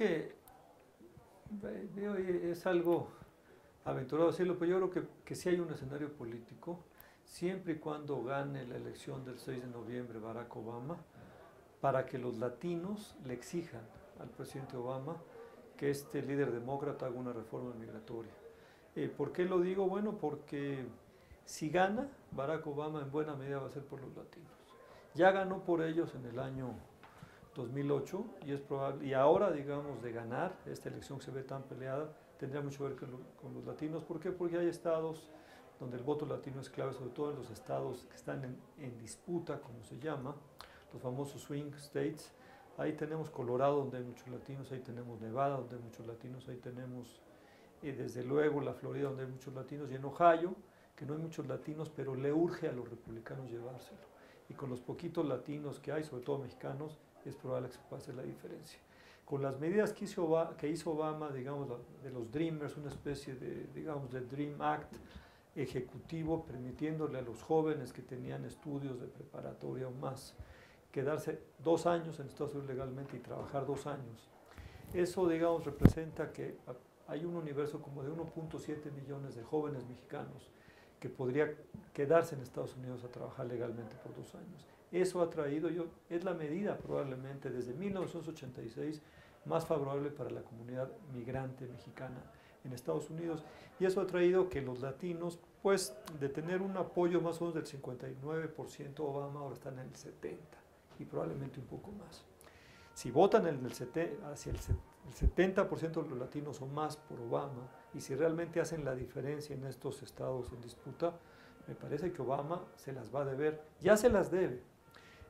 que es algo aventurado decirlo, pero yo creo que sí hay un escenario político, siempre y cuando gane la elección del 6 de noviembre Barack Obama, para que los latinos le exijan al presidente Obama que este líder demócrata haga una reforma migratoria. ¿Por qué lo digo? Bueno, porque si gana Barack Obama en buena medida va a ser por los latinos. Ya ganó por ellos en el año 2008 y es probable, y ahora digamos de ganar esta elección que se ve tan peleada, tendría mucho que ver con los latinos. ¿Por qué? Porque hay estados donde el voto latino es clave, sobre todo en los estados que están en disputa, como se llama, los famosos swing states. Ahí tenemos Colorado, donde hay muchos latinos, ahí tenemos Nevada, donde hay muchos latinos, ahí tenemos desde luego la Florida, donde hay muchos latinos, y en Ohio, que no hay muchos latinos, pero le urge a los republicanos llevárselo. Y con los poquitos latinos que hay, sobre todo mexicanos, es probable que se pueda hacer la diferencia. Con las medidas que hizo Obama, digamos, de los Dreamers, una especie de, digamos, de Dream Act ejecutivo, permitiéndole a los jóvenes que tenían estudios de preparatoria o más, quedarse 2 años en Estados Unidos legalmente y trabajar 2 años. Eso, digamos, representa que hay un universo como de 1.7 millones de jóvenes mexicanos que podría quedarse en Estados Unidos a trabajar legalmente por 2 años. Eso ha traído, es la medida probablemente desde 1986 más favorable para la comunidad migrante mexicana en Estados Unidos, y eso ha traído que los latinos, pues de tener un apoyo más o menos del 59% Obama, ahora están en el 70% y probablemente un poco más. Si votan hacia el 70% de los latinos o más por Obama, y si realmente hacen la diferencia en estos estados en disputa, me parece que Obama se las va a deber, ya se las debe.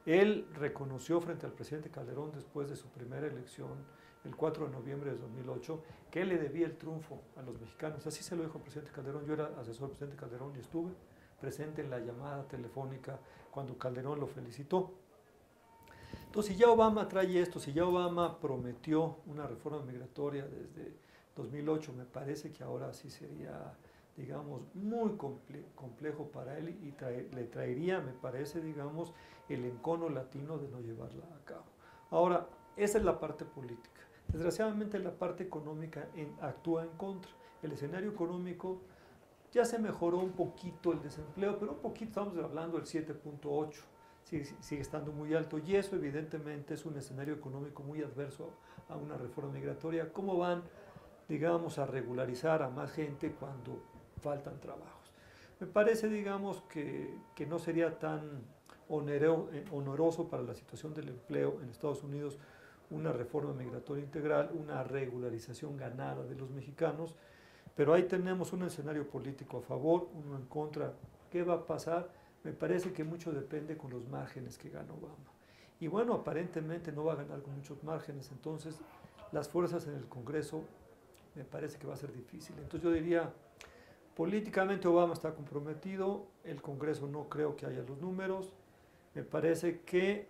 Él reconoció frente al presidente Calderón después de su primera elección, el 4 de noviembre de 2008, que él le debía el triunfo a los mexicanos. Así se lo dijo el presidente Calderón. Yo era asesor del presidente Calderón y estuve presente en la llamada telefónica cuando Calderón lo felicitó. Entonces, si ya Obama trae esto, si ya Obama prometió una reforma migratoria desde 2008, me parece que ahora sí sería, digamos, muy complejo para él y le traería, me parece, digamos, el encono latino de no llevarla a cabo. Ahora, esa es la parte política. Desgraciadamente, la parte económica actúa en contra. El escenario económico ya se mejoró un poquito el desempleo, pero un poquito, estamos hablando del 7.8. Sigue estando muy alto, y eso evidentemente es un escenario económico muy adverso a una reforma migratoria. ¿Cómo van, digamos, a regularizar a más gente cuando faltan trabajos? Me parece, digamos, que no sería tan oneroso para la situación del empleo en Estados Unidos una reforma migratoria integral, una regularización ganada de los mexicanos, pero ahí tenemos un escenario político a favor, uno en contra. ¿Qué va a pasar? Me parece que mucho depende con los márgenes que gana Obama. Y bueno, aparentemente no va a ganar con muchos márgenes, entonces las fuerzas en el Congreso me parece que va a ser difícil. Entonces yo diría, políticamente Obama está comprometido, el Congreso no creo que haya los números, me parece que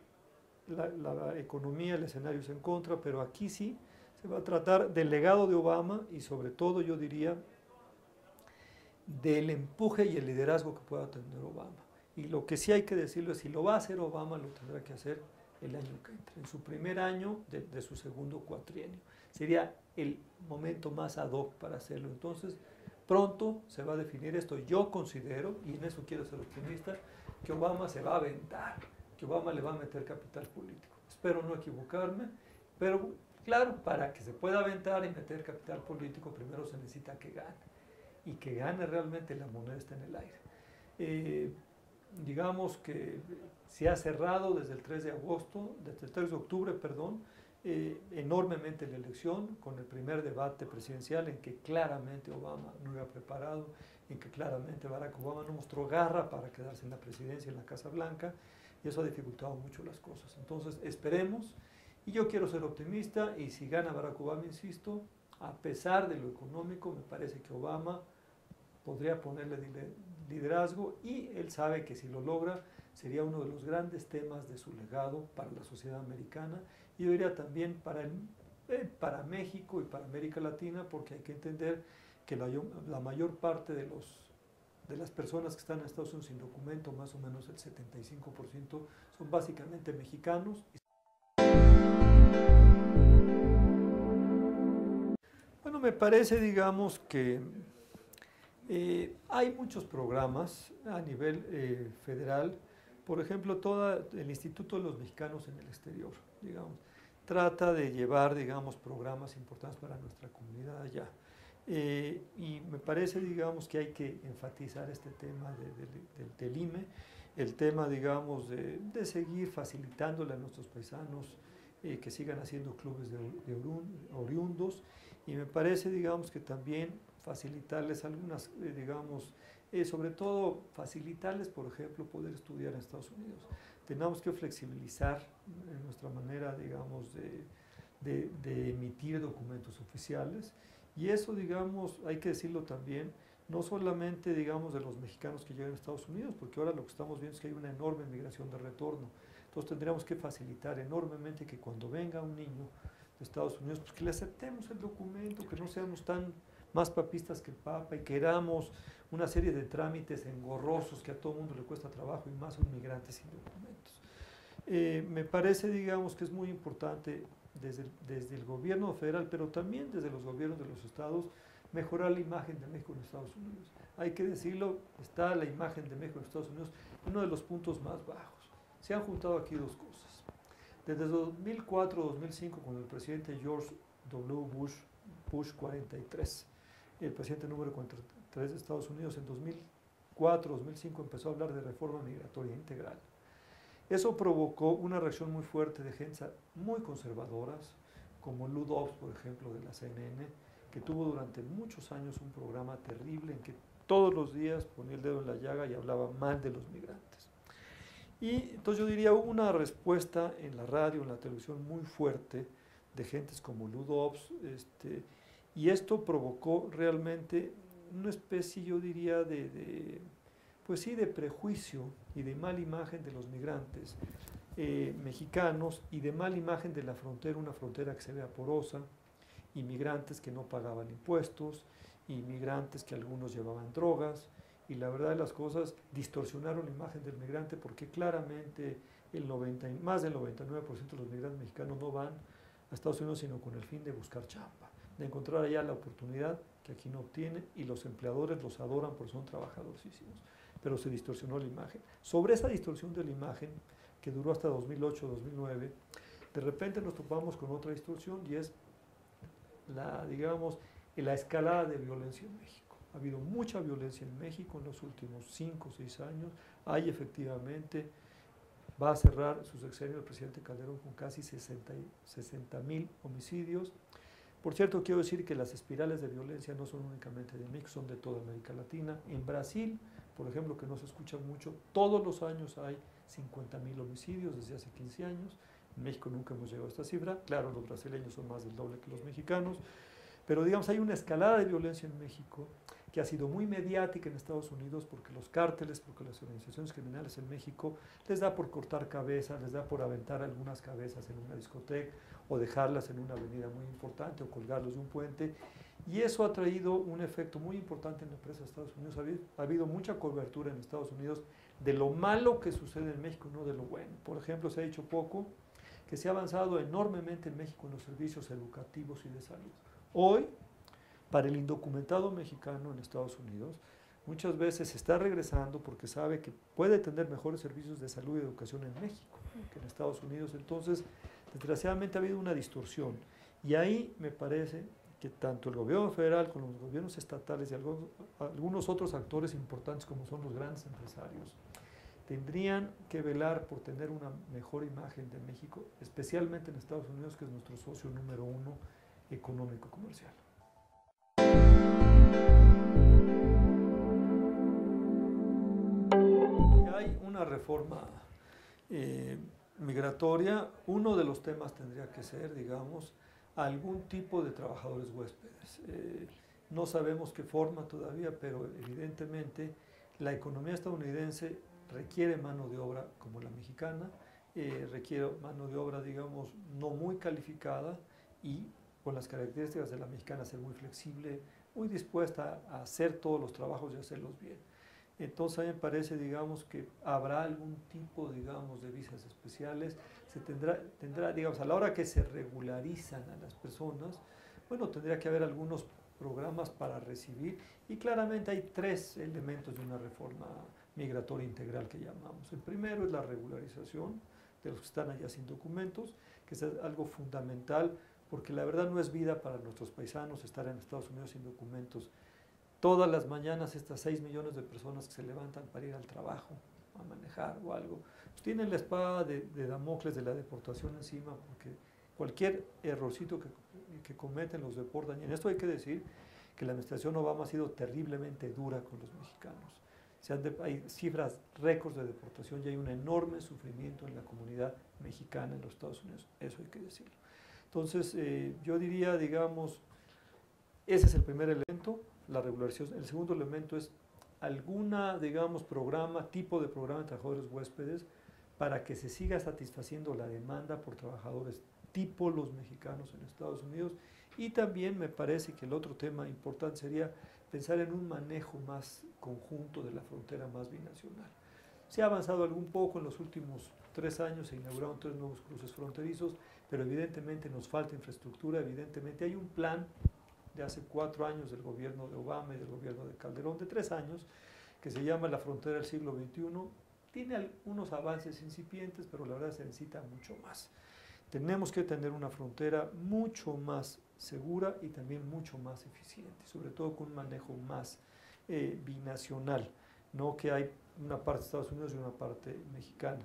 la economía, el escenario es en contra, pero aquí sí se va a tratar del legado de Obama y sobre todo yo diría del empuje y el liderazgo que pueda tener Obama. Y lo que sí hay que decirlo es, si lo va a hacer Obama, lo tendrá que hacer el año que entra, en su primer año de su segundo cuatrienio. Sería el momento más ad hoc para hacerlo. Entonces, pronto se va a definir esto. Yo considero, y en eso quiero ser optimista, que Obama se va a aventar, que Obama le va a meter capital político. Espero no equivocarme, pero claro, para que se pueda aventar y meter capital político, primero se necesita que gane. Y que gane realmente, la moneda está en el aire. Digamos que se ha cerrado desde el 3 de agosto, desde el 3 de octubre, perdón, enormemente la elección, con el primer debate presidencial en que claramente Obama no iba preparado, en que claramente Barack Obama no mostró garra para quedarse en la presidencia, en la Casa Blanca, y eso ha dificultado mucho las cosas. Entonces, esperemos, y yo quiero ser optimista, y si gana Barack Obama, insisto, a pesar de lo económico, me parece que Obama podría ponerle liderazgo, y él sabe que si lo logra sería uno de los grandes temas de su legado para la sociedad americana, y yo diría también para México y para América Latina, porque hay que entender que la mayor parte de las personas que están en Estados Unidos sin documento, más o menos el 75%, son básicamente mexicanos. Bueno, me parece, digamos, que hay muchos programas a nivel federal. Por ejemplo, todo el Instituto de los Mexicanos en el Exterior, digamos, trata de llevar, digamos, programas importantes para nuestra comunidad allá. Y me parece, digamos, que hay que enfatizar este tema del IME, el tema, digamos, de seguir facilitándole a nuestros paisanos que sigan haciendo clubes de oriundos. Y me parece, digamos, que también facilitarles algunas, digamos, sobre todo facilitarles, por ejemplo, poder estudiar en Estados Unidos. Tenemos que flexibilizar nuestra manera, digamos, de emitir documentos oficiales. Y eso, digamos, hay que decirlo también, no solamente, digamos, de los mexicanos que llegan a Estados Unidos, porque ahora lo que estamos viendo es que hay una enorme migración de retorno. Entonces tendríamos que facilitar enormemente que cuando venga un niño de Estados Unidos, pues que le aceptemos el documento, que no seamos tan más papistas que el Papa y queramos una serie de trámites engorrosos que a todo el mundo le cuesta trabajo y más a un migrante sin documentos. Me parece, digamos, que es muy importante desde el gobierno federal, pero también desde los gobiernos de los estados, mejorar la imagen de México en Estados Unidos. Hay que decirlo, está la imagen de México en Estados Unidos en uno de los puntos más bajos. Se han juntado aquí dos cosas. Desde 2004-2005, con el presidente George W. Bush 43, el presidente número 43 de Estados Unidos, en 2004-2005 empezó a hablar de reforma migratoria integral. Eso provocó una reacción muy fuerte de gente muy conservadoras, como Lou Dobbs, por ejemplo, de la CNN, que tuvo durante muchos años un programa terrible en que todos los días ponía el dedo en la llaga y hablaba mal de los migrantes. Y entonces yo diría, hubo una respuesta en la radio, en la televisión muy fuerte de gentes como Lou Dobbs, y esto provocó realmente una especie, yo diría, pues sí, de prejuicio y de mala imagen de los migrantes mexicanos y de mala imagen de la frontera, una frontera que se vea porosa, inmigrantes que no pagaban impuestos, inmigrantes que algunos llevaban drogas, y la verdad de las cosas distorsionaron la imagen del migrante porque claramente más del 99% de los migrantes mexicanos no van a Estados Unidos sino con el fin de buscar chamba, de encontrar allá la oportunidad que aquí no obtienen, y los empleadores los adoran porque son trabajadorcísimos, pero se distorsionó la imagen. Sobre esa distorsión de la imagen, que duró hasta 2008-2009, de repente nos topamos con otra distorsión y es digamos, la escalada de violencia en México. Ha habido mucha violencia en México en los últimos 5 o 6 años. Hay efectivamente, va a cerrar su sexenio el presidente Calderón con casi 60,000 homicidios. Por cierto, quiero decir que las espirales de violencia no son únicamente de México, son de toda América Latina. En Brasil, por ejemplo, que no se escucha mucho, todos los años hay 50,000 homicidios desde hace 15 años. En México nunca hemos llegado a esta cifra. Claro, los brasileños son más del doble que los mexicanos. Pero digamos, hay una escalada de violencia en México que ha sido muy mediática en Estados Unidos porque los cárteles, porque las organizaciones criminales en México les da por cortar cabezas, les da por aventar algunas cabezas en una discoteca o dejarlas en una avenida muy importante o colgarlos de un puente. Y eso ha traído un efecto muy importante en la prensa de Estados Unidos. Ha habido mucha cobertura en Estados Unidos de lo malo que sucede en México, no de lo bueno. Por ejemplo, se ha dicho poco que se ha avanzado enormemente en México en los servicios educativos y de salud. Hoy, para el indocumentado mexicano en Estados Unidos, muchas veces se está regresando porque sabe que puede tener mejores servicios de salud y educación en México que en Estados Unidos. Entonces, desgraciadamente ha habido una distorsión. Y ahí me parece que tanto el gobierno federal como los gobiernos estatales y algunos otros actores importantes como son los grandes empresarios, tendrían que velar por tener una mejor imagen de México, especialmente en Estados Unidos, que es nuestro socio número 1 económico-comercial. Hay una reforma migratoria. Uno de los temas tendría que ser, digamos, algún tipo de trabajadores huéspedes. No sabemos qué forma todavía, pero evidentemente la economía estadounidense requiere mano de obra como la mexicana, requiere mano de obra, digamos, no muy calificada y con las características de la mexicana, ser muy flexible, muy dispuesta a hacer todos los trabajos y hacerlos bien. Entonces a mí me parece, digamos, que habrá algún tipo, digamos, de visas especiales, se tendrá, digamos, a la hora que se regularizan a las personas, bueno, tendría que haber algunos programas para recibir y claramente hay tres elementos de una reforma migratoria integral que llamamos. El primero es la regularización de los que están allá sin documentos, que es algo fundamental porque la verdad no es vida para nuestros paisanos estar en Estados Unidos sin documentos. Todas las mañanas estas 6 millones de personas que se levantan para ir al trabajo, a manejar o algo, pues tienen la espada de Damocles de la deportación encima porque cualquier errorcito que cometen los deportan. Y en esto hay que decir que la administración Obama ha sido terriblemente dura con los mexicanos. Hay cifras récords de deportación y hay un enorme sufrimiento en la comunidad mexicana en los Estados Unidos. Eso hay que decirlo. Entonces, yo diría, digamos, ese es el primer elemento, la regularización. El segundo elemento es alguna, digamos, tipo de programa de trabajadores huéspedes para que se siga satisfaciendo la demanda por trabajadores tipo los mexicanos en Estados Unidos. Y también me parece que el otro tema importante sería pensar en un manejo más conjunto de la frontera más binacional. Se ha avanzado algún poco en los últimos 3 años, se inauguraron 3 nuevos cruces fronterizos, pero evidentemente nos falta infraestructura, evidentemente hay un plan de hace 4 años del gobierno de Obama y del gobierno de Calderón, de 3 años, que se llama la frontera del siglo XXI. Tiene algunos avances incipientes, pero la verdad se necesita mucho más. Tenemos que tener una frontera mucho más segura y también mucho más eficiente, sobre todo con un manejo más binacional, no que hay una parte de Estados Unidos y una parte mexicana.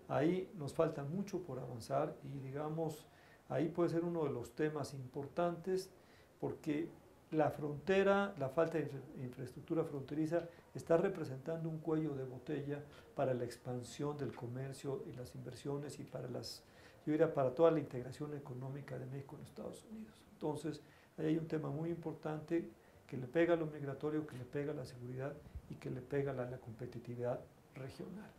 Ahí nos falta mucho por avanzar y digamos, ahí puede ser uno de los temas importantes porque la frontera, la falta de infraestructura fronteriza está representando un cuello de botella para la expansión del comercio y las inversiones y para yo diría para toda la integración económica de México en Estados Unidos. Entonces, ahí hay un tema muy importante que le pega a lo migratorio, que le pega a la seguridad y que le pega a la competitividad regional.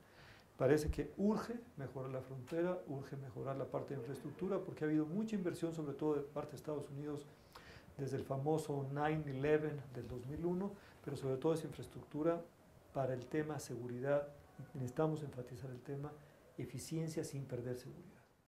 Parece que urge mejorar la frontera, urge mejorar la parte de infraestructura, porque ha habido mucha inversión, sobre todo de parte de Estados Unidos, desde el famoso 9/11 del 2001, pero sobre todo esa infraestructura para el tema seguridad. Necesitamos enfatizar el tema eficiencia sin perder seguridad.